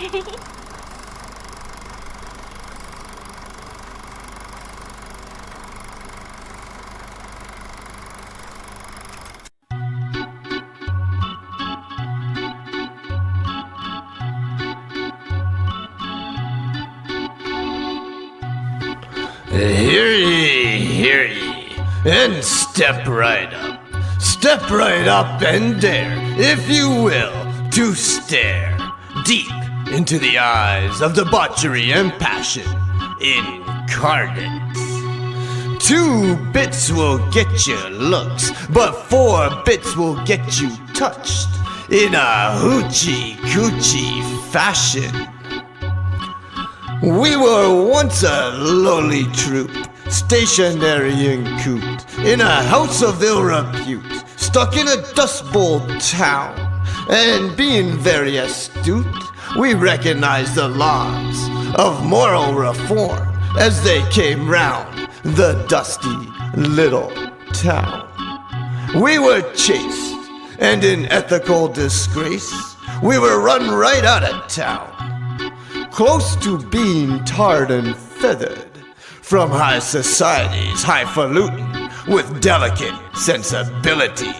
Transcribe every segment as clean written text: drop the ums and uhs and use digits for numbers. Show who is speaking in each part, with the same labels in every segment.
Speaker 1: Hear ye, and step right up. Step right up and dare, if you will, to stare deep into the eyes of debauchery and passion incarnate. 2 bits will get you looks, but 4 bits will get you touched in a hoochie-coochie fashion. We were once a lowly troop, stationary and cooped, in a house of ill repute, stuck in a dust bowl town. And being very astute, we recognized the laws of moral reform as they came round the dusty little town. We were chased, and in ethical disgrace, we were run right out of town, close to being tarred and feathered from high society's highfalutin with delicate sensibilities.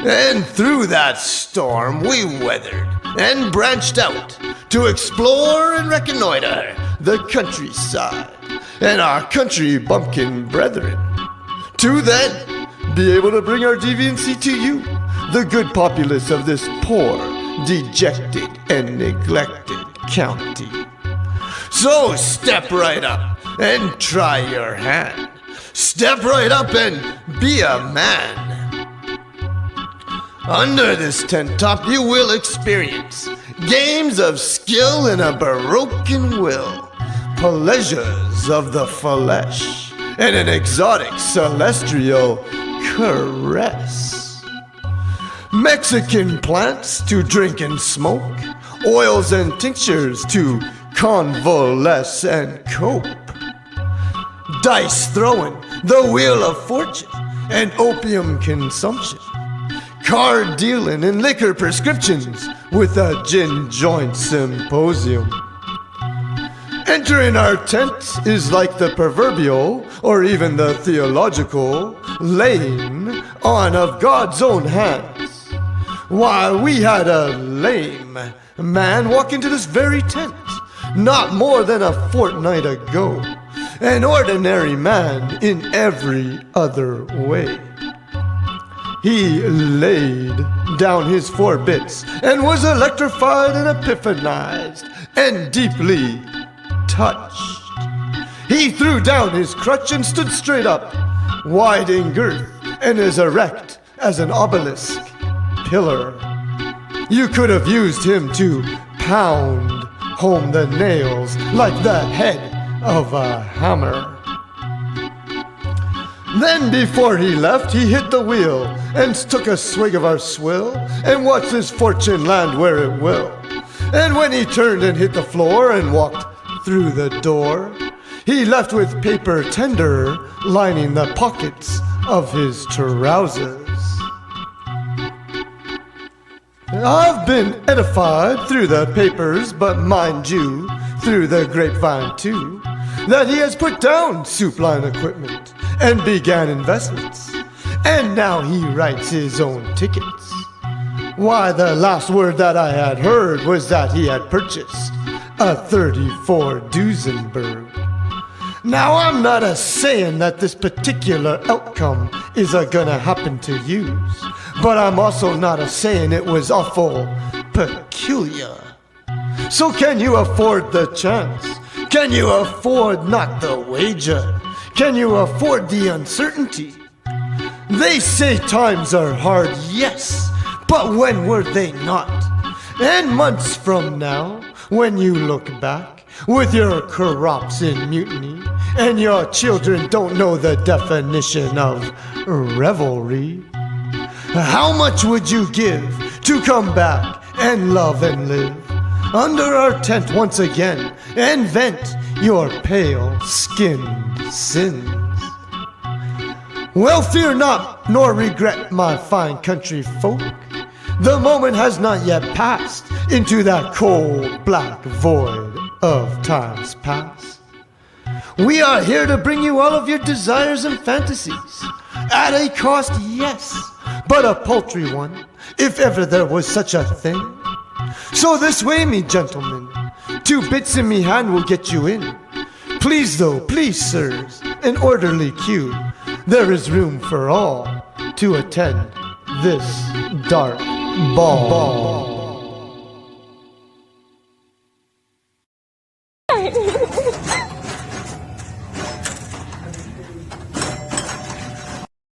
Speaker 1: And through that storm we weathered and branched out to explore and reconnoiter the countryside and our country bumpkin brethren, to then be able to bring our deviancy to you, the good populace of this poor, dejected, and neglected county. So step right up and try your hand. Step right up and be a man. Under this tent top you will experience games of skill and a broken will, pleasures of the flesh, and an exotic celestial caress. Mexican plants to drink and smoke, oils and tinctures to convalesce and cope, dice throwing, the wheel of fortune, and opium consumption, card dealing and liquor prescriptions with a gin joint symposium. Entering our tent is like the proverbial, or even the theological, laying on of God's own hands. Why, we had a lame man walk into this very tent not more than a fortnight ago, an ordinary man in every other way. He laid down his 4 bits and was electrified and epiphanized and deeply touched. He threw down his crutch and stood straight up, wide in girth and as erect as an obelisk pillar. You could have used him to pound home the nails like the head of a hammer. Then before he left, he hit the wheel and took a swig of our swill and watched his fortune land where it will. And when he turned and hit the floor and walked through the door, he left with paper tender lining the pockets of his trousers. I've been edified through the papers, but mind you, through the grapevine too, that he has put down soup line equipment and began investments, and now he writes his own tickets. Why, the last word that I had heard was that he had purchased a 34 Duesenberg. Now, I'm not a-saying that this particular outcome is a-gonna happen to yous, but I'm also not a-saying it was awful peculiar. So can you afford the chance? Can you afford not the wager? Can you afford the uncertainty? They say times are hard, yes, but when were they not? And months from now, when you look back, with your crops in mutiny, and your children don't know the definition of revelry, how much would you give to come back and love and live under our tent once again and vent your pale-skinned sins? Well, fear not, nor regret, my fine country folk. The moment has not yet passed into that cold black void of times past. We are here to bring you all of your desires and fantasies, at a cost, yes, but a paltry one, if ever there was such a thing. So this way, me gentlemen, 2 bits in me hand will get you in. Please though, please sirs, an orderly queue, there is room for all to attend this dark ball.